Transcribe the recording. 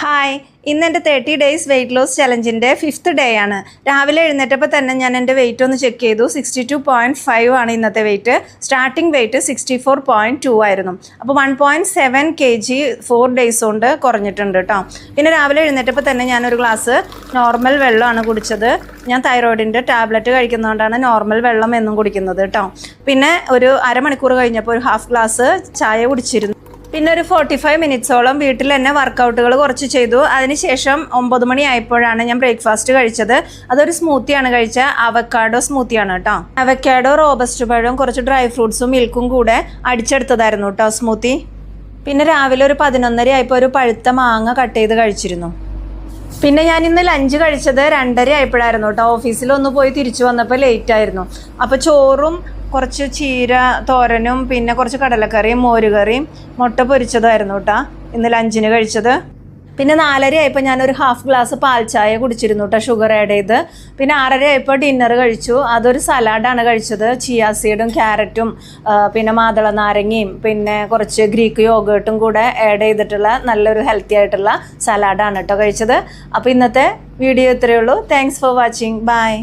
Hi, ഇന്ന് എൻ്റെ 30 days weight loss ചലഞ്ചിൻ്റെ 5th ഡേ ആണ്. രാവിലെ എഴുന്നേറ്റപ്പോൾ തന്നെ ഞാൻ എൻ്റെ വെയിറ്റ് ഒന്ന് ചെക്ക് ചെയ്തു. 62.5 ആണ് ഇന്നത്തെ വെയിറ്റ്. സ്റ്റാർട്ടിംഗ് വെയിറ്റ് 64.2 ആയിരുന്നു. അപ്പോൾ 1.7 kg 4 days കൊണ്ട് കുറഞ്ഞിട്ടുണ്ട് കേട്ടോ. പിന്നെ രാവിലെ എഴുന്നേറ്റപ്പോൾ തന്നെ ഞാനൊരു ഗ്ലാസ് നോർമൽ വെള്ളമാണ് കുടിച്ചത്. ഞാൻ തൈറോയിഡിൻ്റെ ടാബ്ലറ്റ് കഴിക്കുന്നതുകൊണ്ടാണ് നോർമൽ വെള്ളം എന്നും കുടിക്കുന്നത് കേട്ടോ. പിന്നെ ഒരു അരമണിക്കൂർ കഴിഞ്ഞപ്പോൾ ഒരു ഹാഫ് ഗ്ലാസ് ചായ കുടിച്ചിരുന്നു. പിന്നെ ഒരു 45 മിനിറ്റ്സോളം വീട്ടിൽ തന്നെ വർക്കൗട്ടുകൾ കുറച്ച് ചെയ്തു. അതിനുശേഷം 9 മണി ആയപ്പോഴാണ് ഞാൻ ബ്രേക്ക്ഫാസ്റ്റ് കഴിച്ചത്. അതൊരു സ്മൂത്തിയാണ് കഴിച്ച അവക്കാഡോ സ്മൂത്തിയാണ് കേട്ടോ. അവക്കാഡോ, റോബസ്റ്റ് പഴവും കുറച്ച് ഡ്രൈ ഫ്രൂട്ട്സും മിൽക്കും കൂടെ അടിച്ചെടുത്തതായിരുന്നു കേട്ടോ സ്മൂത്തി. പിന്നെ രാവിലെ ഒരു 11:30 ആയപ്പോൾ ഒരു പഴുത്ത മാങ്ങ കട്ട് ചെയ്ത് കഴിച്ചിരുന്നു. പിന്നെ ഞാൻ ഇന്ന് ലഞ്ച് കഴിച്ചത് 2:30 ആയപ്പോഴായിരുന്നു കേട്ടോ. ഓഫീസിലൊന്ന് പോയി തിരിച്ചു വന്നപ്പോൾ ലേറ്റ് ആയിരുന്നു. അപ്പോൾ ചോറും കുറച്ച് ചീര തോരനും പിന്നെ കുറച്ച് കടലക്കറിയും മോരുകറിയും മുട്ട പൊരിച്ചതായിരുന്നു കേട്ടോ ഇന്ന് ലഞ്ചിന് കഴിച്ചത്. പിന്നെ 4:30 ആയപ്പോൾ ഞാനൊരു ഹാഫ് ഗ്ലാസ് പാൽ ചായ കുടിച്ചിരുന്നു കേട്ടോ, ഷുഗർ ആഡ് ചെയ്ത്. പിന്നെ 6:30 ആയപ്പോൾ ഡിന്നർ കഴിച്ചു. അതൊരു സലാഡാണ് കഴിച്ചത്. ചിയാ സീഡും ക്യാരറ്റും പിന്നെ മാതള നാരങ്ങയും പിന്നെ കുറച്ച് ഗ്രീക്ക് യോഗേർട്ടും കൂടെ ആഡ് ചെയ്തിട്ടുള്ള നല്ലൊരു ഹെൽത്തി ആയിട്ടുള്ള സലാഡാണ് കേട്ടോ കഴിച്ചത്. അപ്പോൾ ഇന്നത്തെ വീഡിയോ ഇത്രയേ ഉള്ളൂ. Thanks for watching. ബൈ.